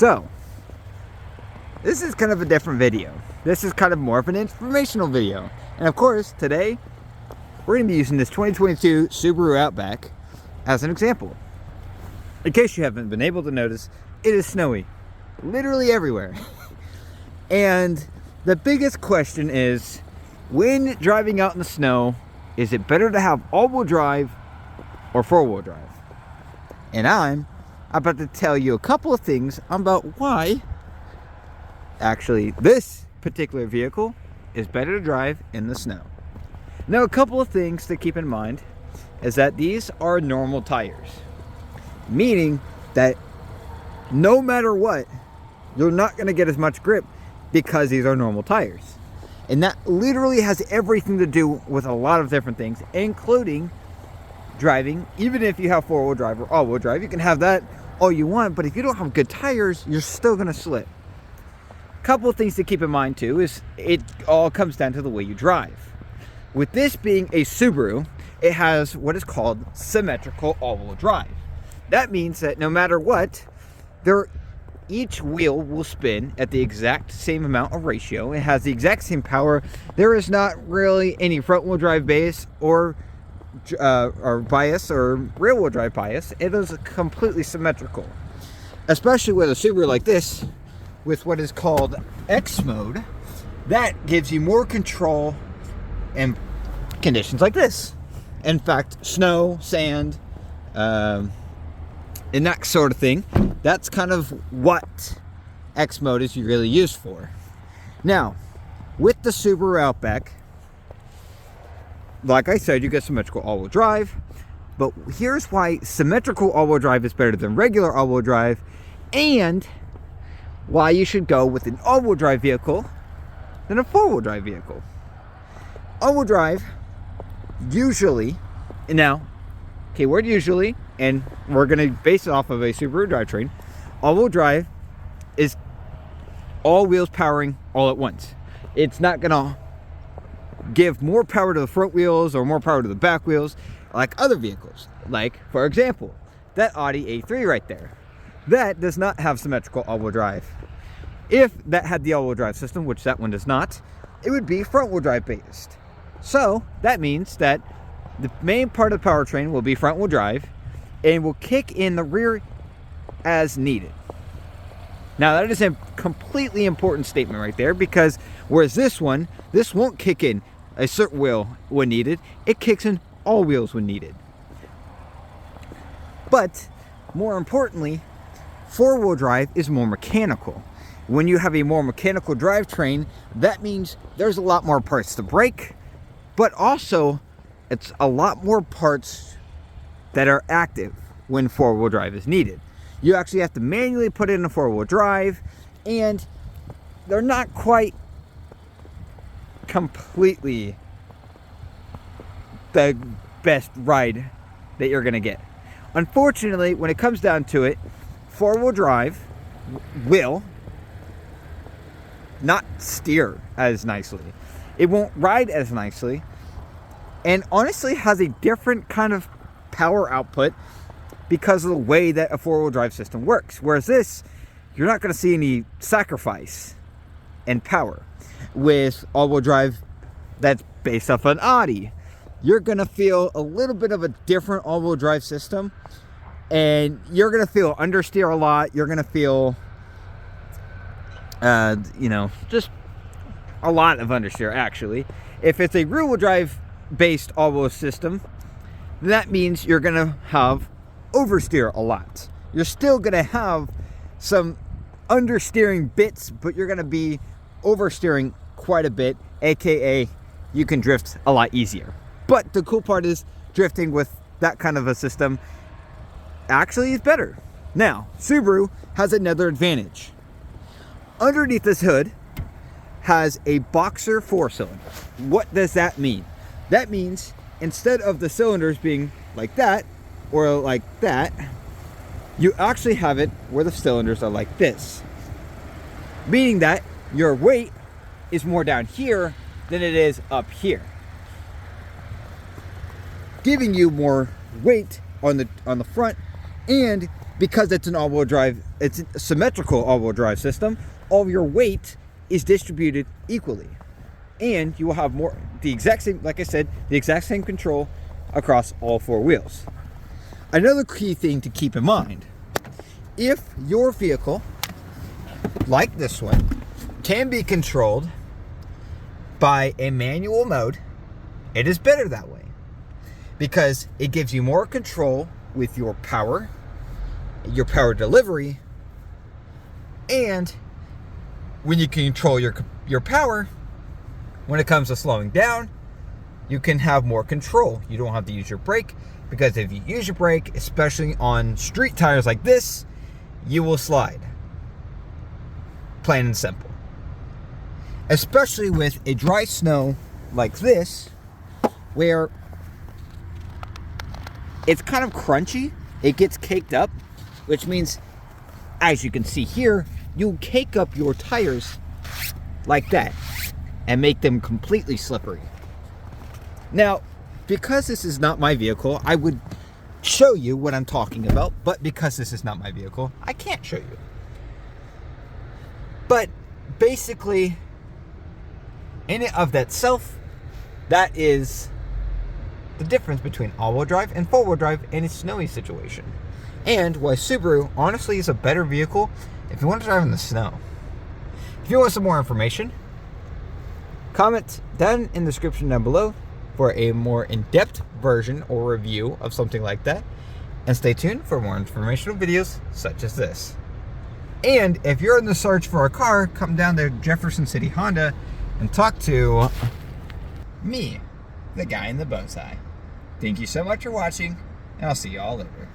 So, this is kind of a different video. This is kind of more of an informational video. And of course, today, we're going to be using this 2022 Subaru Outback as an example. In case you haven't been able to notice, it is snowy. Literally everywhere. And the biggest question is, when driving out in the snow, is it better to have all-wheel drive or four-wheel drive? And I'm about to tell you a couple of things about why actually this particular vehicle is better to drive in the snow. Now, a couple of things to keep in mind is that these are normal tires, meaning that no matter what, you're not going to get as much grip because these are normal tires. And that literally has everything to do with a lot of different things, including driving. Even if you have four-wheel drive or all-wheel drive, you can have that all you want, but if you don't have good tires, you're still going to slip. A couple of things to keep in mind too is it all comes down to the way you drive. With this being a Subaru, it has what is called symmetrical all-wheel drive. That means that no matter what, each wheel will spin at the exact same amount of ratio. It has the exact same power. There is not really any front-wheel drive base or bias or rear-wheel drive bias. It is completely symmetrical, especially with a Subaru like this with what is called X mode. That gives you more control in conditions like this. In fact, snow, sand, and that sort of thing. That's kind of what X mode is really used for. Now, with the Subaru Outback, like I said, you get symmetrical all-wheel drive, but here's why symmetrical all-wheel drive is better than regular all-wheel drive, and why you should go with an all-wheel drive vehicle than a four-wheel drive vehicle. All-wheel drive, usually, now, keyword usually, and we're going to base it off of a Subaru drivetrain. All-wheel drive is all wheels powering all at once. It's not going to give more power to the front wheels or more power to the back wheels like other vehicles. Like, for example, that Audi A3 right there. That does not have symmetrical all-wheel drive. If that had the all-wheel drive system, which that one does not, it would be front-wheel drive based. So that means that the main part of the powertrain will be front-wheel drive and will kick in the rear as needed. Now, that is a completely important statement right there, because whereas this won't kick in a certain wheel when needed, it kicks in all wheels when needed. But more importantly, four-wheel drive is more mechanical. When you have a more mechanical drivetrain, that means there's a lot more parts to break, but also it's a lot more parts that are active when four-wheel drive is needed. You actually have to manually put it in a four-wheel drive, and they're not quite completely the best ride that you're going to get. Unfortunately, when it comes down to it, four-wheel drive will not steer as nicely. It won't ride as nicely, and honestly has a different kind of power output because of the way that a four-wheel drive system works. Whereas this, you're not going to see any sacrifice in power. With all-wheel drive that's based off an Audi, you're going to feel a little bit of a different all-wheel drive system, and you're going to feel understeer a lot. You're going to feel just a lot of understeer, actually. If it's a rear-wheel drive based all-wheel system, that means you're going to have oversteer a lot. You're still going to have some understeering bits, but you're going to be oversteering quite a bit, aka you can drift a lot easier. But the cool part is drifting with that kind of a system actually is better. Now, Subaru has another advantage. Underneath this hood has a boxer 4-cylinder. What does that mean? That means instead of the cylinders being like that or like that, you actually have it where the cylinders are like this. Meaning that your weight is more down here than it is up here, giving you more weight on the front. And because it's an all-wheel drive it's a symmetrical all-wheel drive system. All of your weight is distributed equally, and you will have the exact same, like I said, the exact same control across all four wheels. Another key thing to keep in mind: if your vehicle, like this one, can be controlled by a manual mode, it is better that way, because it gives you more control with your power delivery, and when you can control your power, when it comes to slowing down, you can have more control. You don't have to use your brake, because if you use your brake, especially on street tires like this, you will slide. Plain and simple. Especially with a dry snow like this, where it's kind of crunchy, it gets caked up, which means, as you can see here, you'll cake up your tires like that and make them completely slippery. Now, because this is not my vehicle, I would show you what I'm talking about, but because this is not my vehicle, I can't show you. But basically, in and of that self, that is the difference between all-wheel drive and four-wheel drive in a snowy situation. And why Subaru honestly is a better vehicle if you want to drive in the snow. If you want some more information, comment down in the description down below for a more in-depth version or review of something like that. And stay tuned for more informational videos such as this. And if you're in the search for a car, come down to Jefferson City Honda and talk to me, the guy in the bow tie. Thank you so much for watching, and I'll see you all later.